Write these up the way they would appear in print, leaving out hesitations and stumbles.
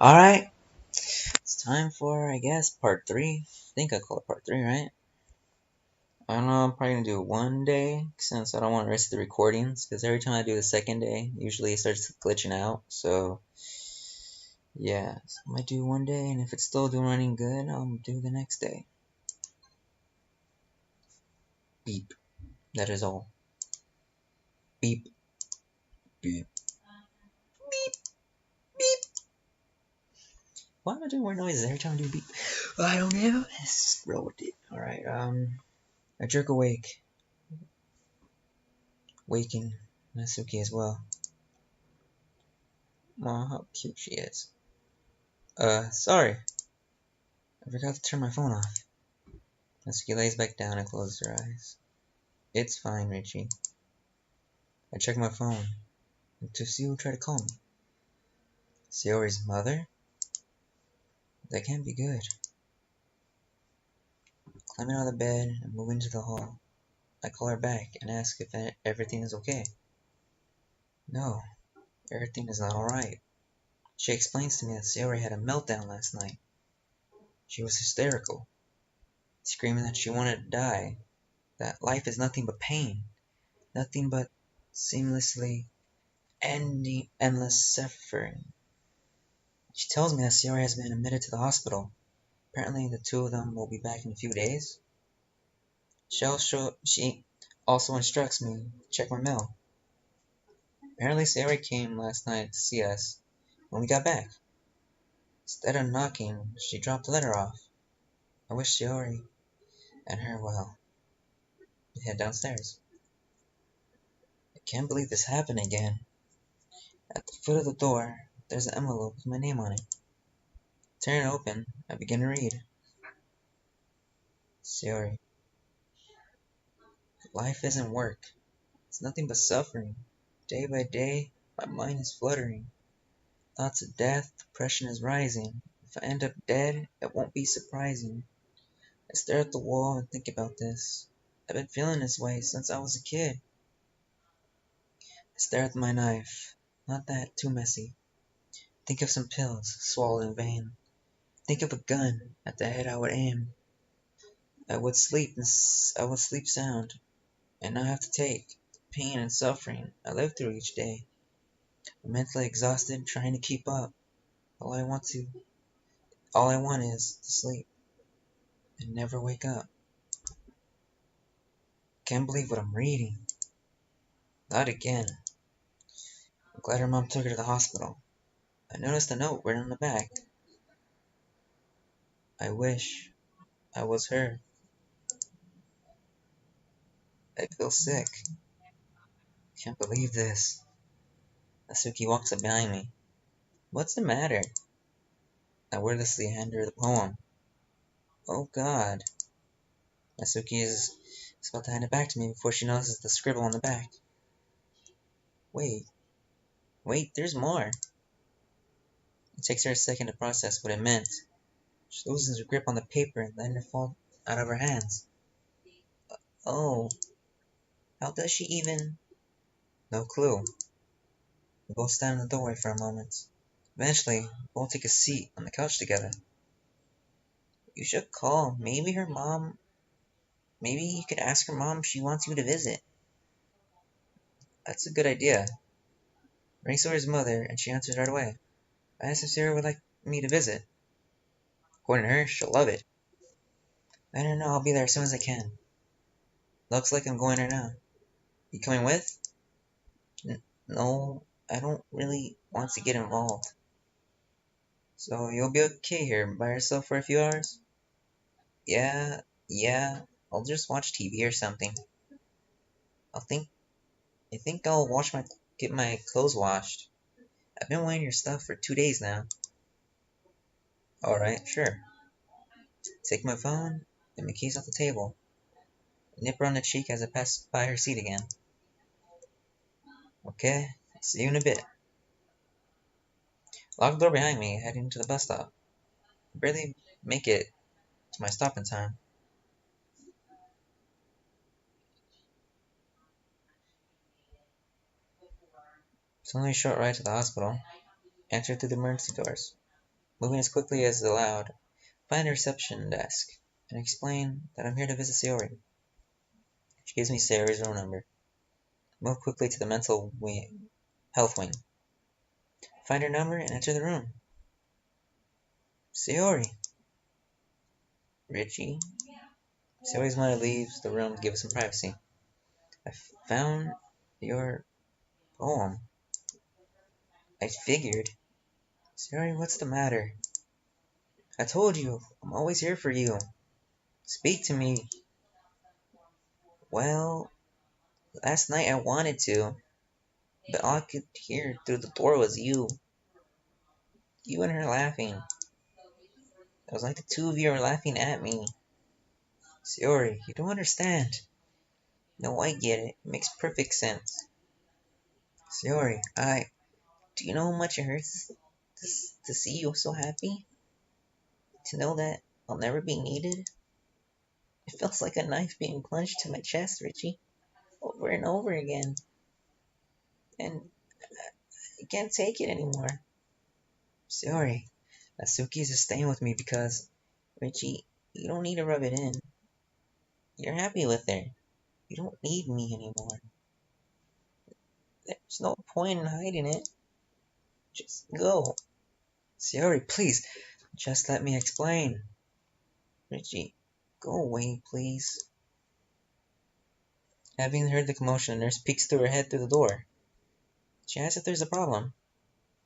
Alright, it's time for, I guess, part 3. I think I call it part 3, right? I don't know, I'm probably gonna do it one day, since I don't want to risk the recordings, because every time I do the second day, usually it starts glitching out, so, yeah. So I might do one day, and if it's still doing running good, I'll do the next day. Beep. That is all. Beep. Beep. Beep. Beep. Why am I doing weird noises every time I do beep? I don't know. Let's roll with it. Alright, I jerk awake. Waking Natsuki as well. Aw, how cute she is. Sorry. I forgot to turn my phone off. Natsuki lays back down and closes her eyes. It's fine, Richie. I check my phone to see who tried to call me. Sayori's mother? That can't be good. Climbing out of the bed and moving to the hall, I call her back and ask if everything is okay. No, everything is not alright. She explains to me that Sayori had a meltdown last night. She was hysterical, screaming that she wanted to die, that life is nothing but pain, nothing but seamlessly ending endless suffering. She tells me that Sayori has been admitted to the hospital. Apparently the two of them will be back in a few days. She also instructs me to check my mail. Apparently Sayori came last night to see us when we got back. Instead of knocking, she dropped the letter off. I wish Sayori and her well. We head downstairs. I can't believe this happened again. At the foot of the door, there's an envelope with my name on it. Tearing it open, I begin to read. Sayori, life isn't work. It's nothing but suffering. Day by day, my mind is fluttering. Thoughts of death, depression is rising. If I end up dead, it won't be surprising. I stare at the wall and think about this. I've been feeling this way since I was a kid. I stare at my knife. Not that, too messy. Think of some pills swallowed in vain. Think of a gun at the head I would aim. I would sleep sound, and not have to take the pain and suffering I live through each day. I'm mentally exhausted, trying to keep up. All I want to, all I want is to sleep and never wake up. Can't believe what I'm reading. Not again. I'm glad her mom took her to the hospital. I noticed a note written on the back. I wish I was her. I feel sick. Can't believe this. Asuki walks up behind me. What's the matter? I wordlessly hand her the poem. Oh God. Asuki is about to hand it back to me before she notices the scribble on the back. Wait, there's more. It takes her a second to process what it meant. She loses her grip on the paper and letting it fall out of her hands. Oh, how does she even? No clue. We both stand in the doorway for a moment. Eventually, we both take a seat on the couch together. You should call. Maybe you could ask her mom if she wants you to visit. That's a good idea. Ring Sawyer's mother, and she answers right away. I asked if Sarah would like me to visit. According to her, she'll love it. I don't know, I'll be there as soon as I can. Looks like I'm going there now. You coming with? No, I don't really want to get involved. So you'll be okay here by yourself for a few hours? Yeah, I'll just watch TV or something. I think I'll get my clothes washed. I've been wearing your stuff for 2 days now. Alright, sure. Take my phone and my keys off the table. Nip her on the cheek as I pass by her seat again. Okay, see you in a bit. Lock the door behind me, heading to the bus stop. I barely make it to my stop in time. It's only a short ride to the hospital. Enter through the emergency doors. Moving as quickly as allowed, find a reception desk and explain that I'm here to visit Sayori. She gives me Sayori's room number. Move quickly to the health wing. Find her number and enter the room. Sayori. Richie. Sayori's mother leaves the room to give us some privacy. I found your poem. I figured. Sayori, what's the matter? I told you, I'm always here for you. Speak to me. Well, last night I wanted to, but all I could hear through the door was you. You and her laughing. It was like the two of you were laughing at me. Sayori, you don't understand. No, I get it. It makes perfect sense. Sayori, do you know how much it hurts to see you so happy? To know that I'll never be needed? It feels like a knife being plunged to my chest, Richie. Over and over again. And I can't take it anymore. Sayori, Natsuki is just staying with me because, Richie, you don't need to rub it in. You're happy with her. You don't need me anymore. There's no point in hiding it. Just go. Sayori, please, just let me explain. Richie, go away, please. Having heard the commotion, the nurse peeks through her head through the door. She asks if there's a problem.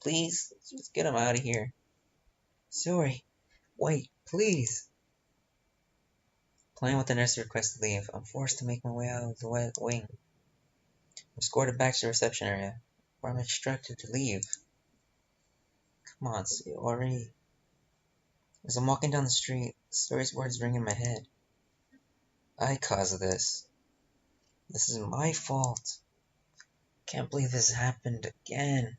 Please, just get him out of here. Sayori, wait, please. Playing with the nurse's request to leave, I'm forced to make my way out of the wing. I'm escorted back to the reception area, where I'm instructed to leave. Come on, Sayori. As I'm walking down the street, Sayori's words ring in my head. I caused this. This is my fault. Can't believe this happened again.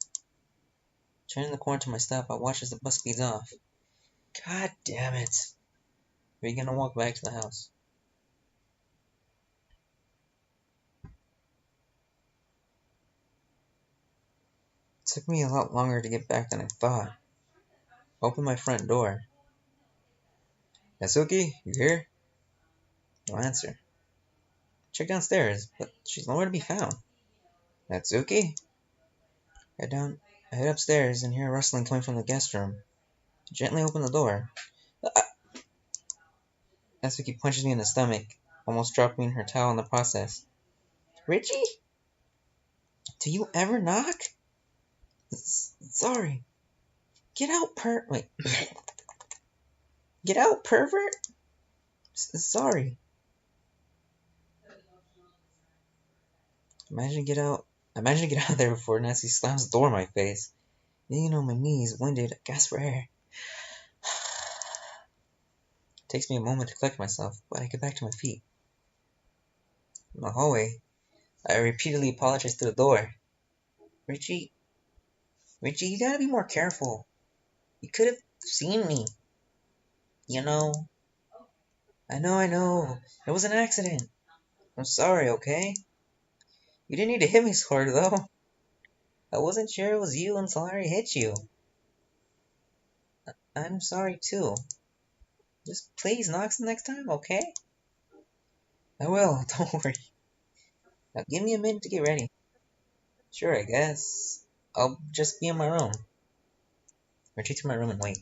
Turning the corner to my stop, I watch as the bus speeds off. God damn it. We're gonna walk back to the house. It took me a lot longer to get back than I thought. I opened my front door. Natsuki, you here? No answer. Check downstairs, but she's nowhere to be found. Natsuki? I head upstairs and hear a rustling coming from the guest room. I gently open the door. Natsuki punches me in the stomach, almost dropping her towel in the process. Richie? Do you ever knock? Sorry. Get out, Wait. Get out, pervert! Sorry. I managed to get out of there before Nancy slams the door in my face. Kneeling on my knees, winded, I gasp for air. It takes me a moment to collect myself, but I get back to my feet. In the hallway, I repeatedly apologize to the door. Richie, you gotta be more careful. You could have seen me. You know. I know. It was an accident. I'm sorry, okay? You didn't need to hit me so hard, though. I wasn't sure it was you until I hit you. I'm sorry, too. Just please knock some next time, okay? I will, don't worry. Now give me a minute to get ready. Sure, I guess. I'll just be in my room. Retreat to my room and wait.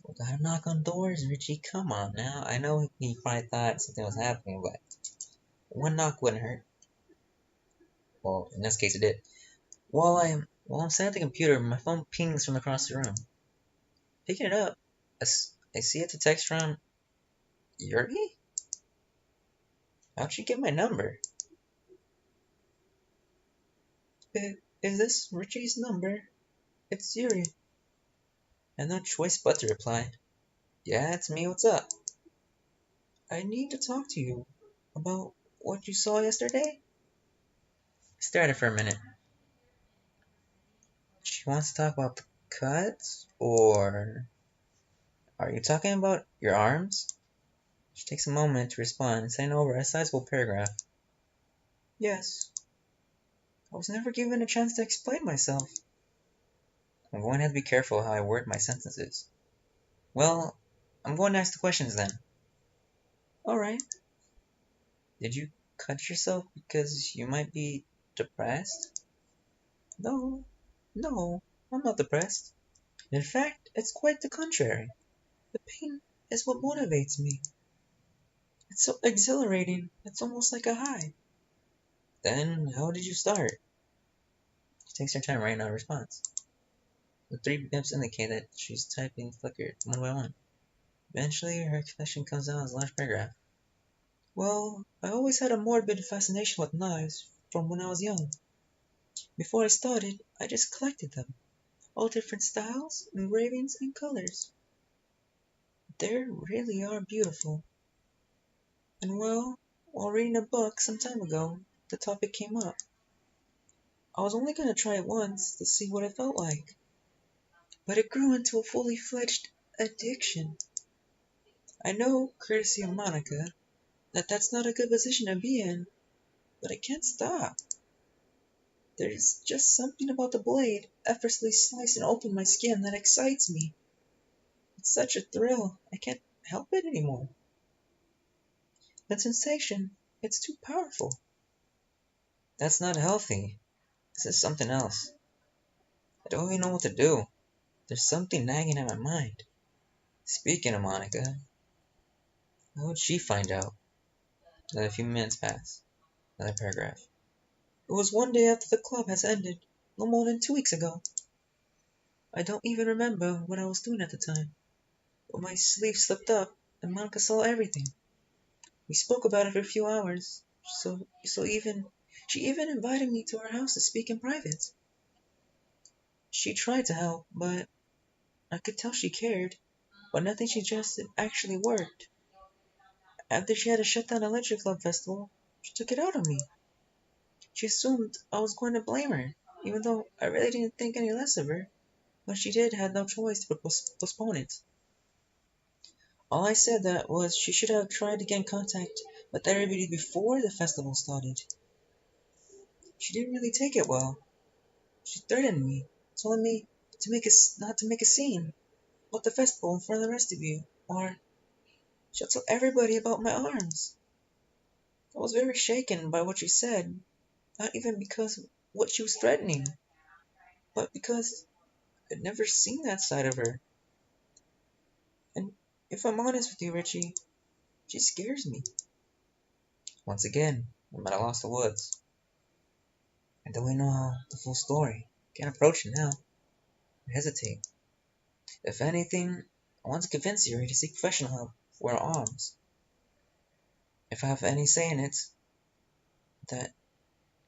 We gotta knock on doors, Richie. Come on now. I know he probably thought something was happening, but one knock wouldn't hurt. Well, in this case, it did. While I'm sitting at the computer, my phone pings from across the room. Picking it up, I see it's a text from Yuri? How'd she get my number? Is this Richie's number? It's Yuri. I had no choice but to reply. Yeah, it's me. What's up? I need to talk to you about what you saw yesterday. I stared at her for a minute. She wants to talk about the cuts, or are you talking about your arms? She takes a moment to respond, sending over a sizable paragraph. Yes. I was never given a chance to explain myself. I'm going to have to be careful how I word my sentences. Well, I'm going to ask the questions then. Alright. Did you cut yourself because you might be depressed? No, no, I'm not depressed. In fact, it's quite the contrary. The pain is what motivates me. It's so exhilarating, it's almost like a high. Then, how did you start? She takes her time writing out a response. The three bits indicate that she's typing flickered one by one. Eventually, her confession comes out as a large paragraph. Well, I always had a morbid fascination with knives from when I was young. Before I started, I just collected them. All different styles, engravings, and colors. They really are beautiful. And well, while reading a book some time ago, the topic came up. I was only gonna try it once to see what it felt like. But it grew into a fully fledged addiction. I know, courtesy of Monica, that that's not a good position to be in, but I can't stop. There's just something about the blade effortlessly slicing open my skin that excites me. It's such a thrill, I can't help it anymore. That sensation, it's too powerful. That's not healthy. This is something else. I don't even know what to do. There's something nagging at my mind. Speaking of Monica, how would she find out? Let a few minutes pass. Another paragraph. It was one day after the club has ended, no more than 2 weeks ago. I don't even remember what I was doing at the time, but my sleeve slipped up and Monica saw everything. We spoke about it for a few hours, so even she even invited me to her house to speak in private. She tried to help, but I could tell she cared, but nothing she suggested actually worked. After she had to shut down the Lecture Club festival, she took it out on me. She assumed I was going to blame her, even though I really didn't think any less of her. But she did had no choice but postpone it. All I said that was she should have tried to get in contact with everybody before the festival started. She didn't really take it well. She threatened me, telling me not to make a scene about the festival in front of the rest of you, or she'll tell everybody about my arms. I was very shaken by what she said, not even because of what she was threatening, but because I'd never seen that side of her. And if I'm honest with you, Richie, she scares me. Once again, I'm at a loss of words. I don't really know the full story. Can't approach it now. I hesitate. If anything, I want to convince Yuri to seek professional help for her arms. If I have any say in it, that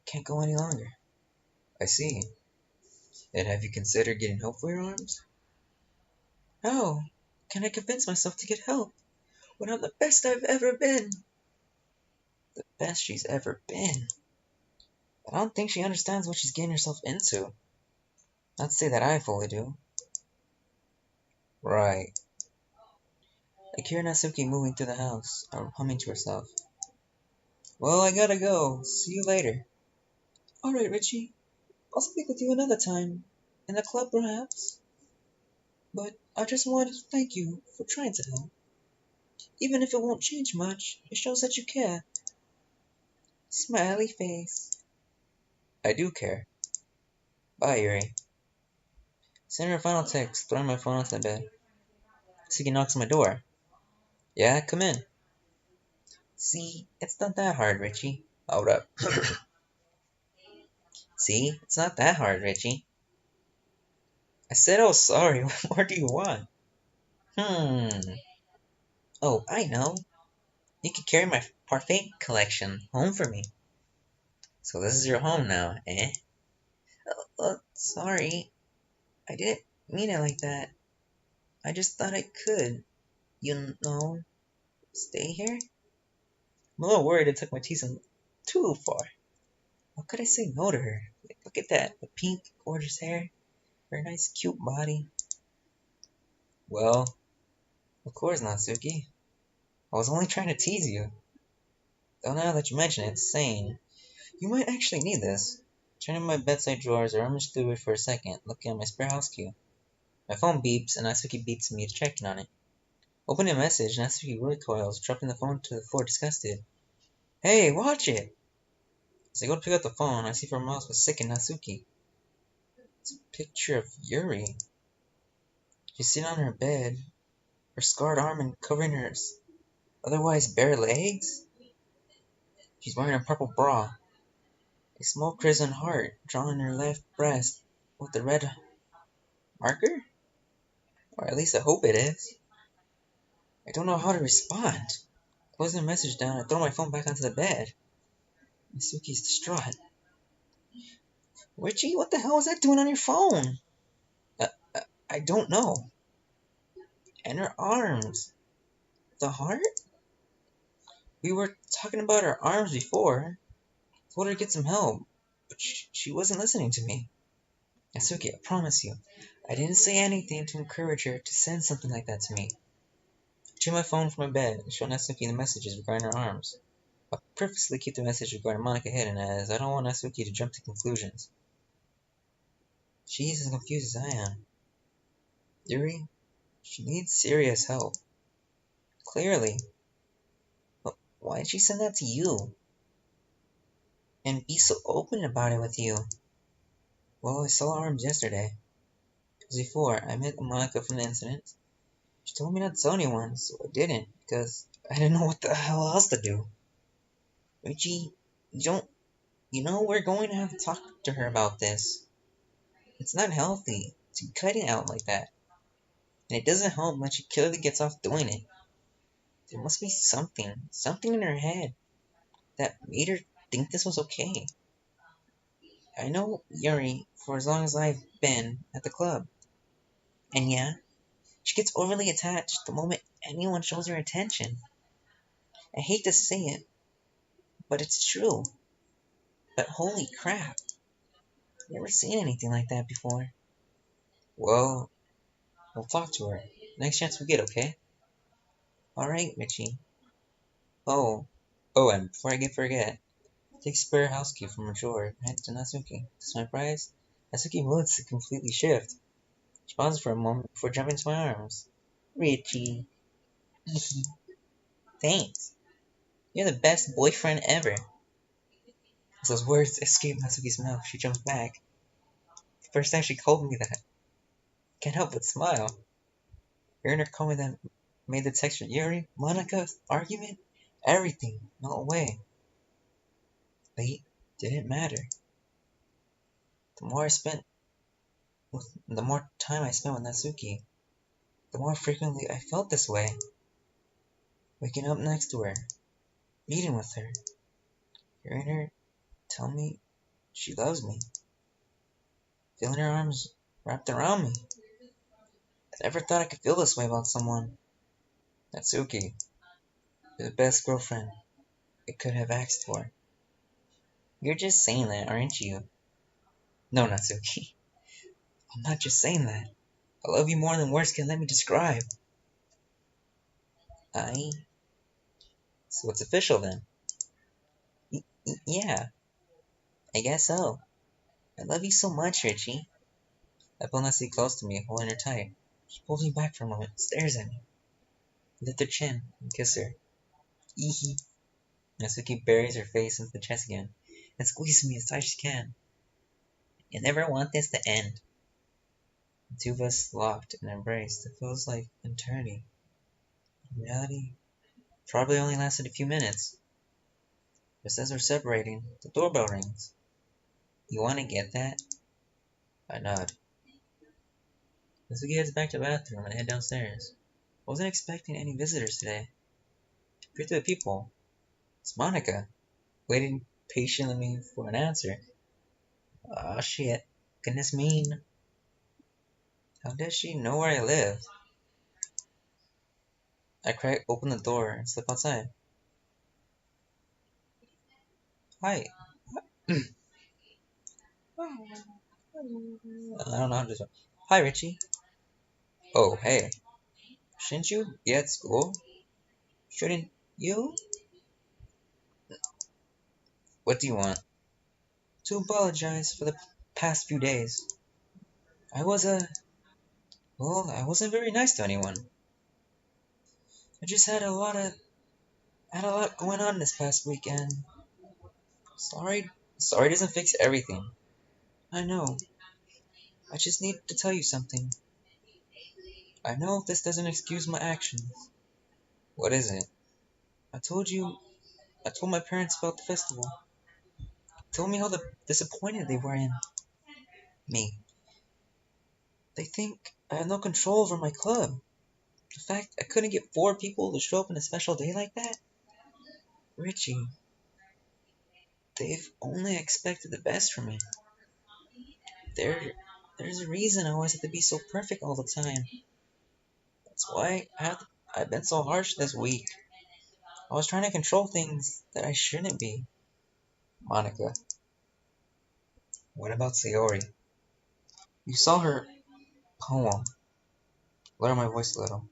can't go any longer. I see. And have you considered getting help for your arms? How can I convince myself to get help when I'm the best I've ever been? The best she's ever been. But I don't think she understands what she's getting herself into. Not to say that I fully do. Right. Akira Natsuki moving through the house, humming to herself. Well, I gotta go. See you later. Alright, Richie. I'll speak with you another time. In the club, perhaps? But I just wanted to thank you for trying to help. Even if it won't change much, it shows that you care. Smiley face. I do care. Bye, Yuri. Send her a final text, throwing my phone onto the bed. Natsuki knocks on my door. Yeah, come in. See, it's not that hard, Richie. Hold up. See, it's not that hard, Richie. I said, oh, sorry. What more do you want? Oh, I know. You can carry my parfait collection home for me. So this is your home now, eh? Sorry. I didn't mean it like that. I just thought I could, you know, stay here. I'm a little worried I took my teasing too far. How could I say no to her? Like, look at that. The pink, gorgeous hair. Her nice, cute body. Well, of course, Natsuki. I was only trying to tease you. Though now that you mention it, saying, you might actually need this. Turning my bedside drawers, I rummage through it for a second, looking at my spare house key. My phone beeps, and Natsuki beats me to checking on it. Opening a message, Natsuki recoils, dropping the phone to the floor disgusted. Hey, watch it! As I go to pick up the phone, I see for miles but sick and Natsuki. It's a picture of Yuri. She's sitting on her bed, her scarred arm and covering her otherwise bare legs. She's wearing a purple bra, a small crimson heart drawn on her left breast with a red marker? Or at least I hope it is. I don't know how to respond. Closing the message down, I throw my phone back onto the bed. Natsuki's distraught. Richie, what the hell is that doing on your phone? Uh, I don't know. And her arms. The heart? We were talking about her arms before. Told her to get some help. But she wasn't listening to me. Natsuki, I promise you, I didn't say anything to encourage her to send something like that to me. I took my phone from my bed and showed Natsuki the messages regarding her arms. I purposely keep the message regarding Monica hidden as I don't want Natsuki to jump to conclusions. She's as confused as I am. Yuri, she needs serious help. Clearly. But why did she send that to you? And be so open about it with you? Well, I saw her arms yesterday. Because before I met Monica from the incident, she told me not to tell anyone, so I didn't, because I didn't know what the hell else to do. Richie, we're going to have to talk to her about this. It's not healthy to be cutting out like that. And it doesn't help when she clearly gets off doing it. There must be something in her head that made her think this was okay. I know Yuri for as long as I've been at the club. And yeah, she gets overly attached the moment anyone shows her attention. I hate to say it, but it's true. But holy crap, never seen anything like that before. Well, we'll talk to her. Next chance we get, okay? Alright, Richie. Oh, and before I forget, take spare house key from her drawer and hand it to Natsuki. To my surprise, Natsuki moods to completely shift. She pauses for a moment before jumping into my arms. Richie. Thanks. You're the best boyfriend ever. As those words escape Natsuki's mouth, she jumps back. The first time she called me that. Can't help but smile. Hearing her call me that made the text from Yuri, Monica, argument, everything melt away. Late didn't matter. The more I spent the more time I spent with Natsuki, the more frequently I felt this way. Waking up next to her, meeting with her, hearing her tell me she loves me, feeling her arms wrapped around me. I never thought I could feel this way about someone. Natsuki, you're the best girlfriend I could have asked for. You're just saying that, aren't you? No, Natsuki. I'm not just saying that. I love you more than words can let me describe. I... So it's official then? Yeah, I guess so. I love you so much, Richie. I pull Natsuki close to me, holding her tight. She pulls me back for a moment, stares at me. I lift her chin and kiss her. Eehee. Natsuki buries her face into the chest again and squeezes me as tight as she can. You never want this to end. The two of us locked and embraced. It feels like an eternity. In reality, it probably only lasted a few minutes. Just as we're separating, the doorbell rings. You want to get that? I nod. Natsuki heads back to the bathroom and I head downstairs. I wasn't expecting any visitors today. Greet to the people. It's Monica, waiting patiently for an answer. Aw, shit. Goodness mean. How does she know where I live? I crack open the door and slip outside. Hi. I don't know how to do this. Hi, Richie. Oh, hey. Shouldn't you be at school? Shouldn't you? What do you want? to apologize for the past few days. I was well, I wasn't very nice to anyone. I just had a lot going on this past weekend. Sorry doesn't fix everything. I know. I just need to tell you something. I know this doesn't excuse my actions. What is it? I told you, I told my parents about the festival. Told me how disappointed they were in me. They think I have no control over my club. The fact I couldn't get four people to show up on a special day like that? Richie, they've only expected the best from me. There, there's a reason I always have to be so perfect all the time. That's why I've been so harsh this week. I was trying to control things that I shouldn't be. Monica, what about Sayori? You saw her poem. Lower my voice a little.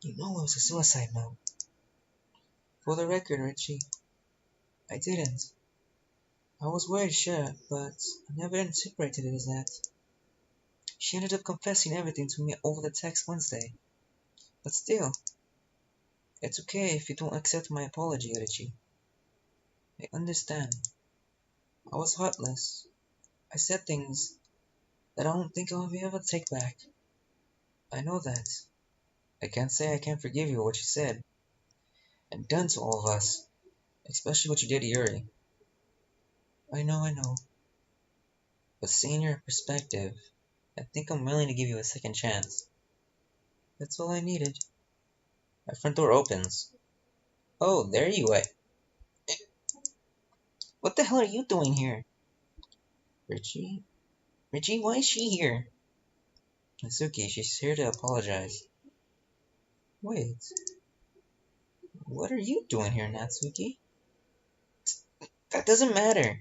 You know it was a suicide note. For the record, Richie, I didn't. I was worried, sure, but I never interpreted it as that. She ended up confessing everything to me over the text Wednesday. But still, it's okay if you don't accept my apology, Richie. I understand. I was heartless. I said things that I don't think I'll ever take back. I know that. I can't say I can't forgive you for what you said and done to all of us, especially what you did to Yuri. I know. But seeing your perspective, I think I'm willing to give you a second chance. That's all I needed. My front door opens. Oh, there you are. What the hell are you doing here? Richie? Richie, why is she here? Natsuki, she's here to apologize. Wait, what are you doing here, Natsuki? That doesn't matter.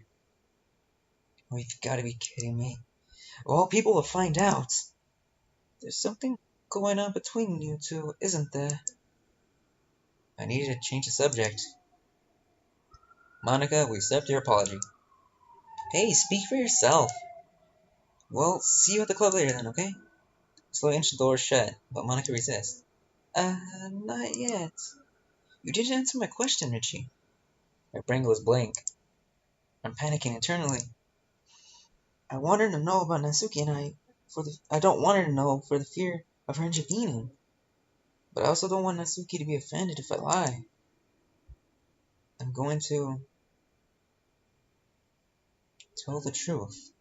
Oh, you've got to be kidding me. Well, people will find out. There's something going on between you two, isn't there? I needed to change the subject. Monica, we accept your apology. Hey, speak for yourself. Well, see you at the club later then, okay? Slowly inch the door shut, but Monica resists. Not yet. You didn't answer my question, Richie. My brain goes blank. I'm panicking internally. I want her to know about Natsuki and I don't want her to know for the fear of her intervening. But I also don't want Natsuki to be offended if I lie. I'm going to tell the truth.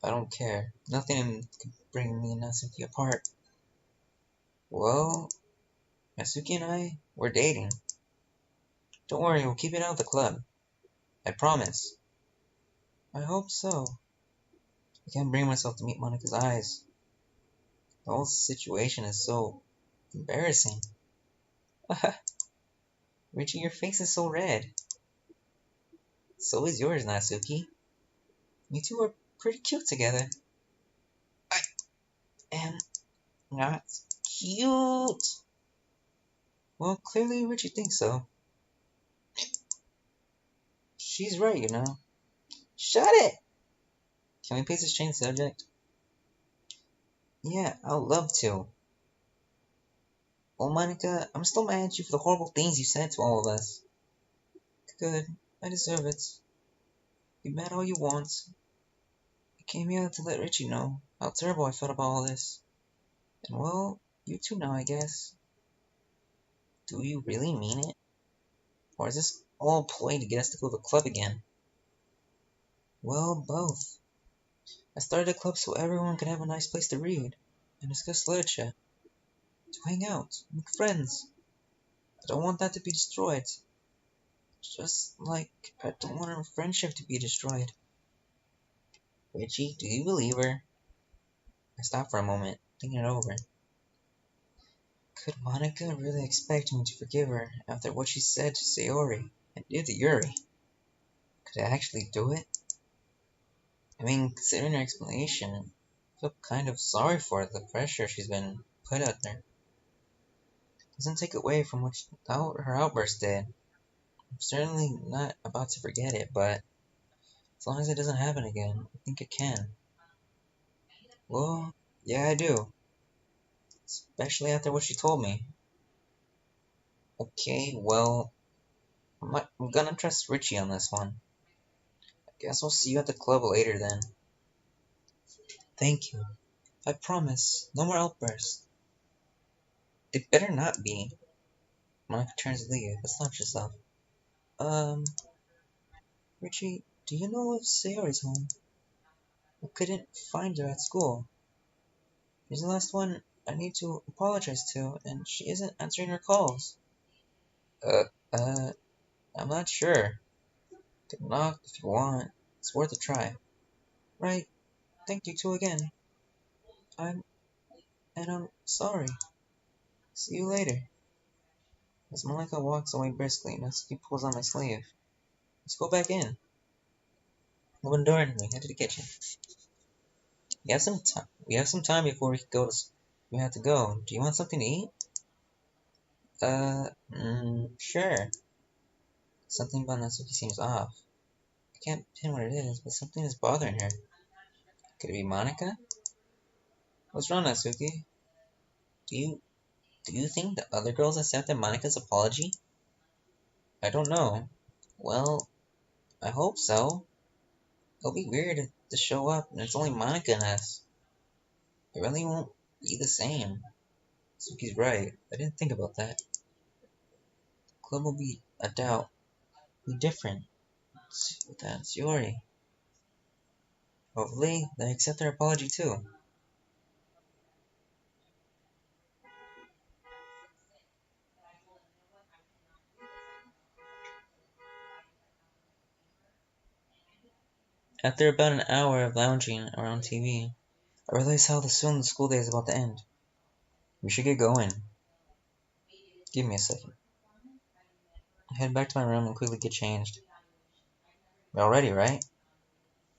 I don't care. Nothing can bring me and Natsuki apart. Well, Natsuki and we're dating. Don't worry, we'll keep it out of the club. I promise. I hope so. I can't bring myself to meet Monica's eyes. The whole situation is so embarrassing. Richie, your face is so red. So is yours, Natsuki. You two are pretty cute together. I am not cute. Well, clearly Richie thinks so. She's right, you know. Shut it! Can we please exchange subject? Yeah, I'd love to. Well, Monica, I'm still mad at you for the horrible things you said to all of us. Good. I deserve it. Be mad all you want. I came here to let Richie know how terrible I felt about all this. And well, you too now, I guess. Do you really mean it? Or is this all a ploy to get us to go to the club again? Well, both. I started a club so everyone could have a nice place to read and discuss literature, to hang out, make friends. I don't want that to be destroyed. Just like I don't want our friendship to be destroyed. Richie, do you believe her? I stopped for a moment, thinking it over. Could Monica really expect me to forgive her after what she said to Sayori and did to Yuri? Could I actually do it? I mean, considering her explanation, I feel kind of sorry for the pressure she's been put out there. Doesn't take away from her outburst did. I'm certainly not about to forget it, but As long as it doesn't happen again, I think it can. Well, yeah, I do. Especially after what she told me. Okay, well, I'm gonna trust Richie on this one. I guess I'll see you at the club later then. Thank you. I promise, no more outbursts. It better not be. Monica turns to leave, but stops herself. Um, Richie, do you know if Sayori's home? I couldn't find her at school. She's the last one I need to apologize to, and she isn't answering her calls. Uh, uh, I'm not sure. Could knock if you want. It's worth a try. Right, thank you too again. I'm, I'm sorry. See you later. As Malika walks away briskly, Natsuki pulls on my sleeve. Let's go back in. Open the door and we head to the kitchen. We have some time. We have some time before we go to. We have to go. Do you want something to eat? Sure. Something about Natsuki seems off. I can't pin what it is, but something is bothering her. Could it be Monica? What's wrong, Natsuki? Do you do you think the other girls accepted Monica's apology? I don't know. Well, I hope so. It'll be weird to show up and it's only Monica and us. It really won't be the same. Suki's right. I didn't think about that. The club will be a doubt. Be different. That's Yori. Hopefully, they accept her apology too. After about an hour of lounging around TV, I realize how soon the school day is about to end. We should get going. Give me a second. I head back to my room and quickly get changed. We're all ready, right?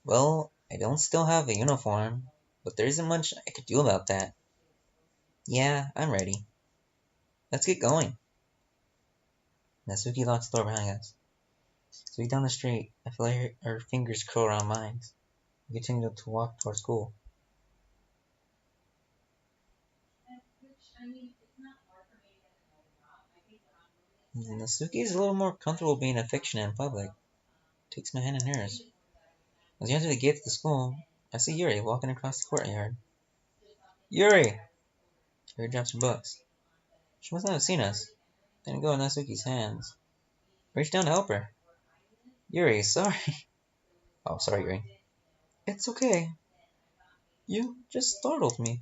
Well, I don't still have a uniform, but there isn't much I could do about that. Yeah, I'm ready. Let's get going. Natsuki locks the door behind us. As we down the street, I feel like her fingers curl around mine. We continue to walk towards school. Natsuki is a little more comfortable being affectionate in public. Takes my hand in hers. As we enter the gate of the school, I see Yuri walking across the courtyard. Yuri! Yuri drops her books. She must not have seen us. Didn't go in Natsuki's hands. Reach down to help her. Yuri, sorry. Oh, sorry, Yuri. It's okay. You just startled me.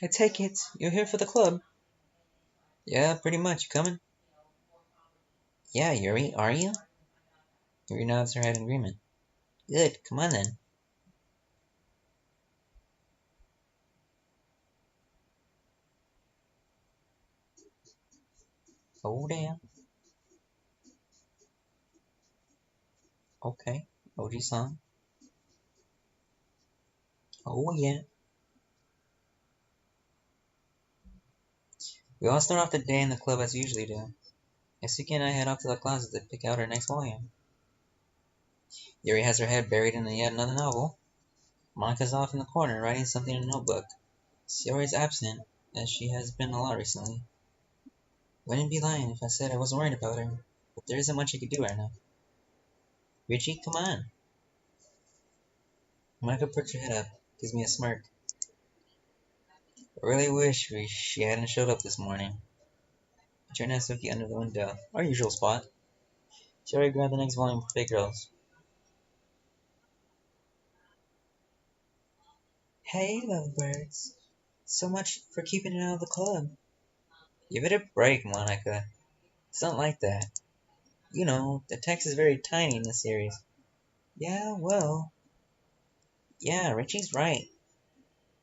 I take it you're here for the club. Yeah, pretty much. You coming? Yeah, Yuri, are you? Yuri nods her head in agreement. Good, come on then. Oh, damn. Okay. Oji-san. Oh, yeah. We all start off the day in the club as we usually do. Yasuki and I head off to the closet to pick out our next volume. Yuri has her head buried in yet another novel. Monika's off in the corner writing something in a notebook. Sayori is absent, as she has been a lot recently. Wouldn't be lying if I said I wasn't worried about her, but there isn't much I could do right now. Richie, come on. Monica puts her head up, gives me a smirk. I really wish she hadn't showed up this morning. I turn Natsuki under the window, our usual spot. She already grabbed the next volume for Big Girls. Hey, lovebirds. So much for keeping it out of the club. Give it a break, Monica. It's not like that. You know, the text is very tiny in this series. Yeah, well. Yeah, Richie's right.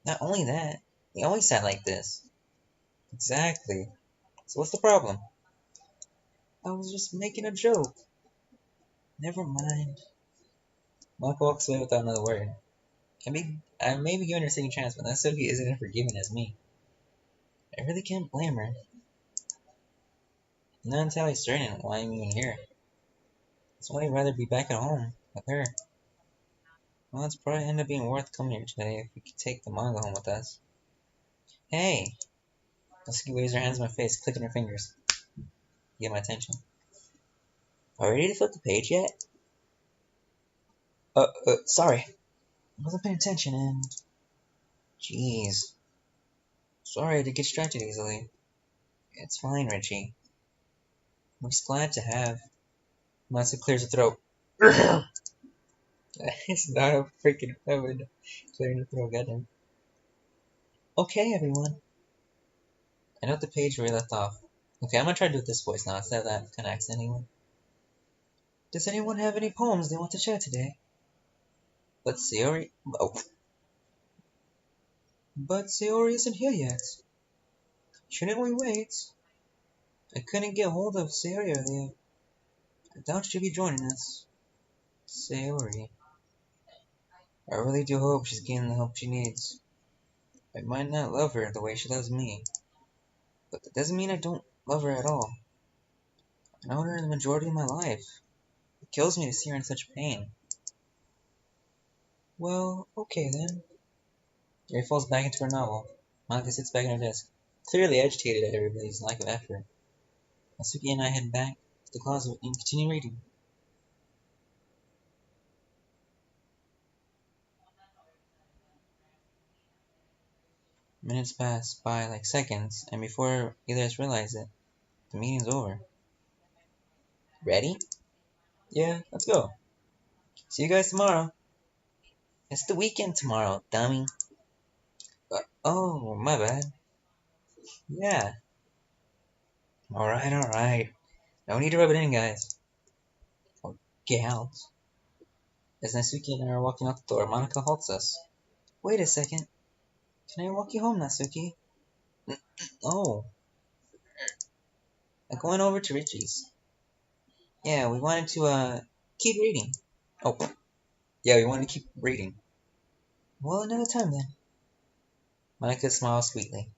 Not only that, we always sat like this. Exactly. So what's the problem? I was just making a joke. Never mind. Monica walks away without another word. I may be giving her a second chance, but Natsuki isn't as forgiving as me. I really can't blame her. I'm not entirely certain why I'm even here. So I'd rather be back at home. With her. Well, it's probably end up being worth coming here today if we could take the manga home with us. Hey! Natsuki waves her hands in my face, clicking her fingers. Get my attention. Are you ready to flip the page yet? Sorry. I wasn't paying attention and... Jeez. Sorry to get distracted easily. It's fine, Richie. I'm just glad to have... Matsu clears her throat. It's not a freaking woman clearing her throat, goddamn. Okay, everyone. I know the page where we left off. Okay, I'm gonna try to do it this voice now instead of that kind of accent anyway. Does anyone have any poems they want to share today? But Sayori... Oh. But Sayori isn't here yet. Shouldn't we wait? I couldn't get hold of Sayori earlier. I doubt she'll be joining us. Sayori. I really do hope she's getting the help she needs. I might not love her the way she loves me, but that doesn't mean I don't love her at all. I know her the majority of my life. It kills me to see her in such pain. Well, okay then. Yuri falls back into her novel. Monica sits back at her desk, clearly agitated at everybody's lack of effort. Natsuki and I head back to the closet and continue reading. Minutes pass by like seconds, and before either of us realize it, the meeting's over. Ready? Yeah, let's go. See you guys tomorrow. It's the weekend tomorrow, dummy. Oh, my bad. Yeah. Alright. No need to rub it in, guys. Or gals. As Natsuki and I are walking out the door, Monica halts us. Wait a second. Can I walk you home, Natsuki? Oh. I'm going over to Richie's. Yeah, we wanted to, keep reading. Oh. Yeah, we wanted to keep reading. Well, another time then. Monica smiles sweetly.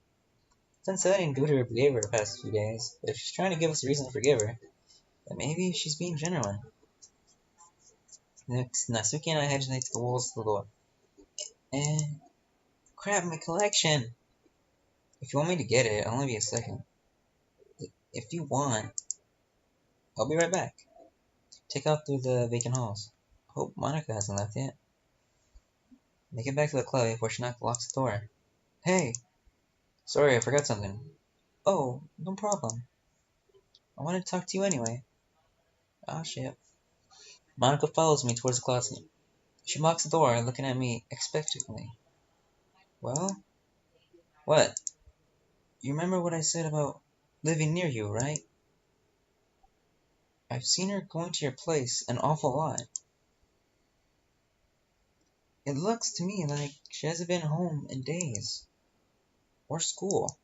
It's unsettling due to her behavior the past few days, but if she's trying to give us a reason to forgive her, then maybe she's being genuine. Next, Natsuki and I head to the walls of the door. And... crap, my collection! If you want me to get it, it'll only be a second. If you want, I'll be right back. Take out through the vacant halls. Hope Monica hasn't left yet. Make it back to the club before she locks the door. Hey! Sorry, I forgot something. Oh, no problem. I wanted to talk to you anyway. Ah, shit. Monica follows me towards the closet. She locks the door, looking at me expectantly. Well? What? You remember what I said about living near you, right? I've seen her going to your place an awful lot. It looks to me like she hasn't been home in days. Or school.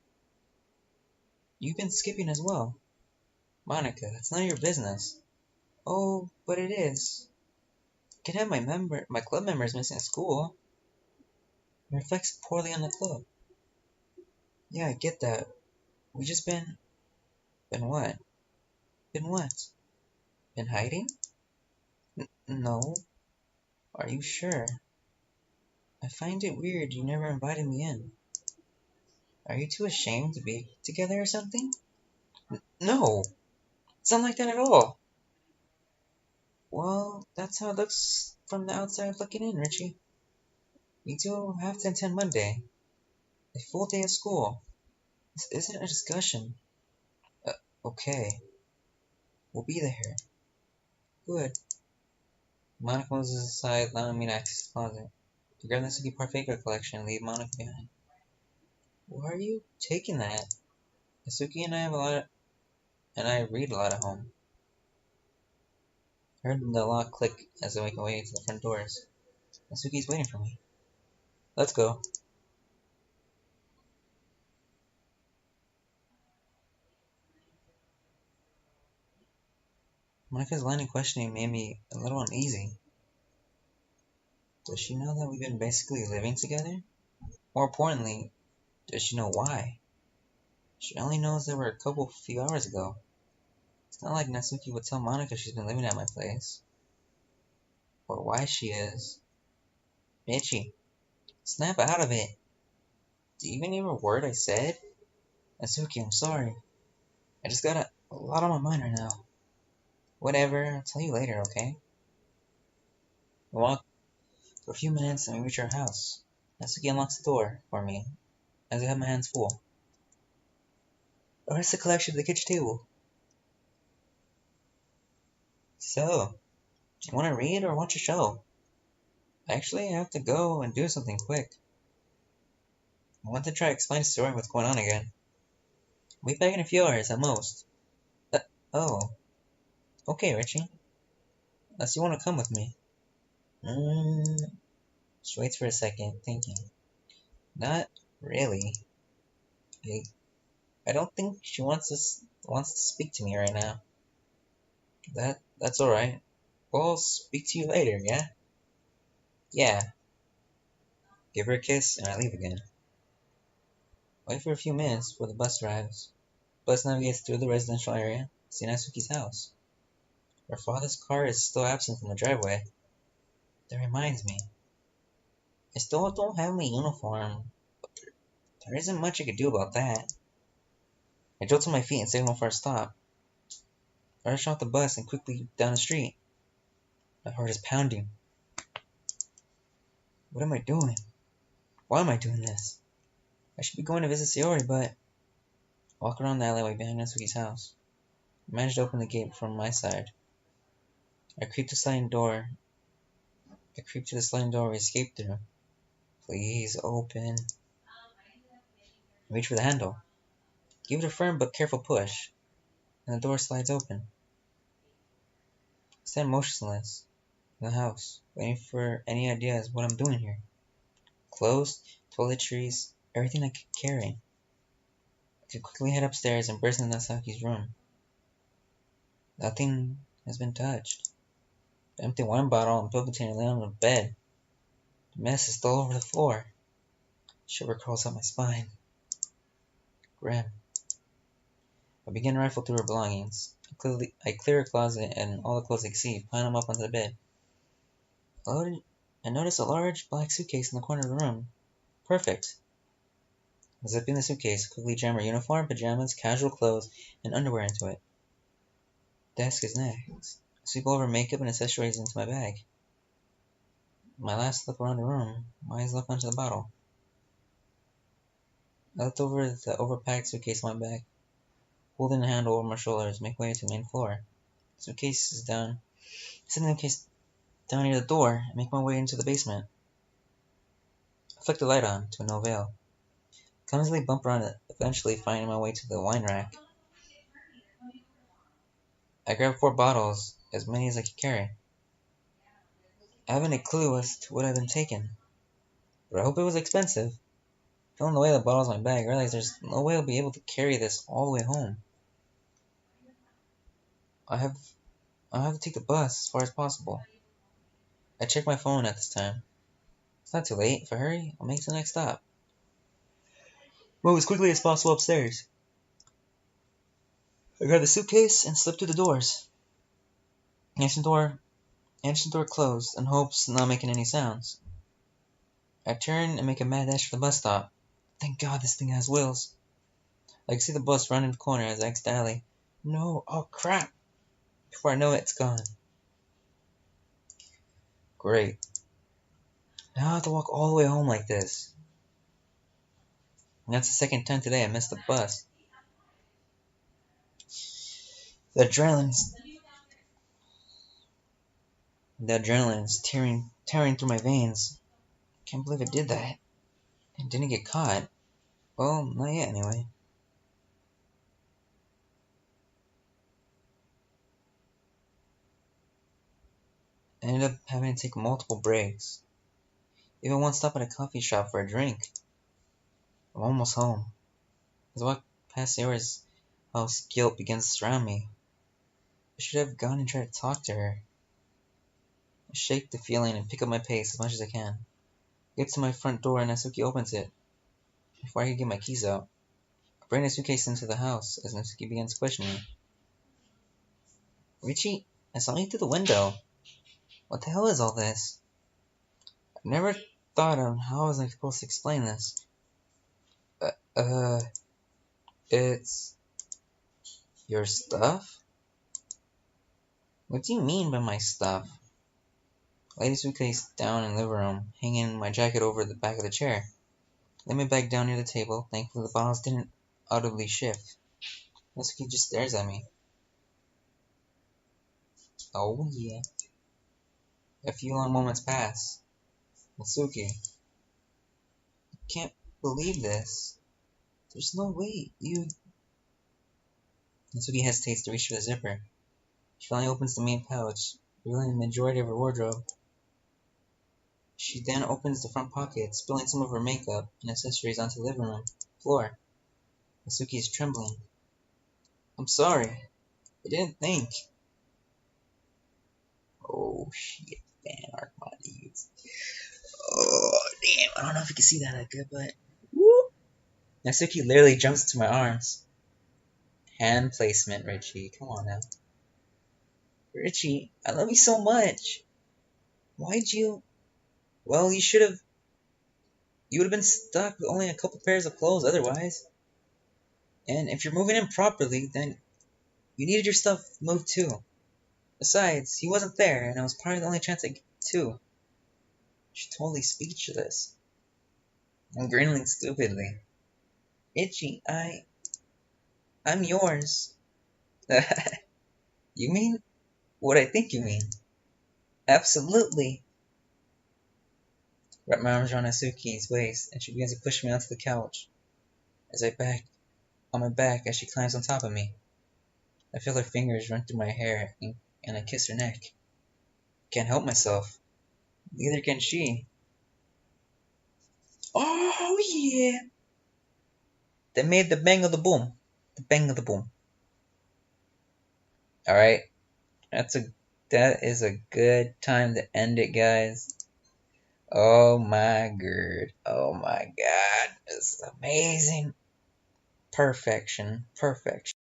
You've been skipping as well. Monica, that's none of your business. Oh, but it is. I can have my club members missing school. It reflects poorly on the club. Yeah, I get that. We just been... Been what? Been what? Been hiding? No. Are you sure? I find it weird you never invited me in. Are you too ashamed to be together or something? No! It's not like that at all! Well, that's how it looks from the outside looking in, Richie. You do have to attend Monday. A full day of school. This isn't a discussion. Uh, okay. We'll be there. Good. Monica moves aside, allowing me to access the closet. To grab the Suki Parfaker collection and leave Monica behind. Why are you taking that? Suki and I have a lot of, and I read a lot at home. I heard the lock click as I make my way to the front doors. Suki's waiting for me. Let's go. Monica's line of questioning made me a little uneasy. Does she know that we've been basically living together? More importantly, does she know why? She only knows that we're a few hours ago. It's not like Natsuki would tell Monica she's been living at my place. or why she is. Itchy. Snap out of it. Do you even hear a word I said? Natsuki, I'm sorry. I just got a lot on my mind right now. Whatever, I'll tell you later, okay? We walk for a few minutes and we reach our house. Natsuki unlocks the door for me, as I have my hands full. Where's the collection of the kitchen table? So, do you want to read or watch a show? Actually, I have to go and do something quick. I want to try to explain the story what's going on again. I'll be back in a few hours at most. Uh, oh, okay, Richie. Unless you want to come with me. She waits for a second, thinking. Not really. I, I don't think she wants to speak to me right now. That's alright. We'll speak to you later, yeah? Yeah. Give her a kiss and I leave again. Wait for a few minutes before the bus arrives. Bus navigates through the residential area to Natsuki's house. Her father's car is still absent from the driveway. That reminds me. I still don't have my uniform, but there isn't much I could do about that. I jolt to my feet and signal for a stop. I rush off the bus and quickly down the street. My heart is pounding. What am I doing? Why am I doing this? I should be going to visit Sayori, but... Walk around the alleyway behind Natsuki's house. I managed to open the gate from my side. I creep to the sliding door. We escaped through. Please open. I reach for the handle. Give it a firm but careful push, and the door slides open. I stand motionless in the house, waiting for any ideas what I'm doing here. Clothes, toiletries, everything I could carry. I could quickly head upstairs and burst into Nasaki's room. Nothing has been touched. The empty wine bottle and pill container lay on the bed. The mess is still over the floor. Shiver crawls up my spine. Grim. I begin to rifle through her belongings. I clear her closet and all the clothes I can see, pile them up onto the bed. I notice a large black suitcase in the corner of the room. Perfect. Zipping the suitcase, quickly jam her uniform, pajamas, casual clothes, and underwear into it. Desk is next. I sweep all of her makeup and accessories into my bag. My last look around the room, my eyes look onto the bottle. I looked over the overpacked suitcase on my back, holding the handle over my shoulders, make my way to the main floor. The suitcase is down. Setting the case down near the door and make my way into the basement. I flick the light on to no avail. Clumsily bump around it, eventually finding my way to the wine rack. I grab 4 bottles, as many as I could carry. I haven't a clue as to what I've been taking, but I hope it was expensive. Feeling the weight of the bottles in my bag, I realize there's no way I'll be able to carry this all the way home. I'll have to take the bus as far as possible. I check my phone at this time. It's not too late. If I hurry, I'll make it to the next stop. Move as quickly as possible upstairs. I grab the suitcase and slip through the doors. Entrance door closed in hopes of not making any sounds. I turn and make a mad dash for the bus stop. Thank God this thing has wheels. I can see the bus run in the corner as I exit the alley. No, oh crap! Before I know it, it's gone. Great. Now I have to walk all the way home like this. And that's the second time today I missed the bus. The adrenaline's tearing through my veins. Can't believe I did that. And didn't get caught. Well, not yet anyway. I ended up having to take multiple breaks. Even one stop at a coffee shop for a drink. I'm almost home. As I walk past Sayori's house, guilt begins to surround me. I should have gone and tried to talk to her. I shake the feeling and pick up my pace as much as I can. I get to my front door and Natsuki opens it. Before I can get my keys out, I bring the suitcase into the house as Natsuki begins questioning me. Richie, I saw you through the window. What the hell is all this? I never thought of how was I supposed to explain this. Uh, uh, it's your stuff? What do you mean by my stuff? Lady suitcase down in the living room, hanging my jacket over the back of the chair. Lay my bag down near the table. Thankfully, the bottles didn't audibly shift. Natsuki just stares at me. Oh yeah. A few long moments pass. Natsuki, can't believe this. There's no way you. Natsuki hesitates to reach for the zipper. She finally opens the main pouch, revealing the majority of her wardrobe. She then opens the front pocket, spilling some of her makeup and accessories onto the living room floor. Natsuki is trembling. I'm sorry. I didn't think. Oh shit, man, Archimedes. Oh damn, I don't know if you can see that good, but woo! Natsuki literally jumps into my arms. Hand placement, Richie. Come on now. Richie, I love you so much. Why'd you? Well, you should have. You would have been stuck with only a couple pairs of clothes otherwise. And if you're moving in properly, then you needed your stuff moved too. Besides, he wasn't there, and it was probably the only chance I get too. She's totally speechless. I'm grinning stupidly. Itchy, I'm yours. You mean what I think you mean? Absolutely. Wrap my arms around Natsuki's waist, and she begins to push me onto the couch. As I back on my back as she climbs on top of me. I feel her fingers run through my hair, and I kiss her neck. Can't help myself. Neither can she. Oh yeah! They made the bang of the boom. The bang of the boom. Alright. That is a good time to end it, guys. Oh my god. Oh my god. This is amazing. Perfection. Perfection.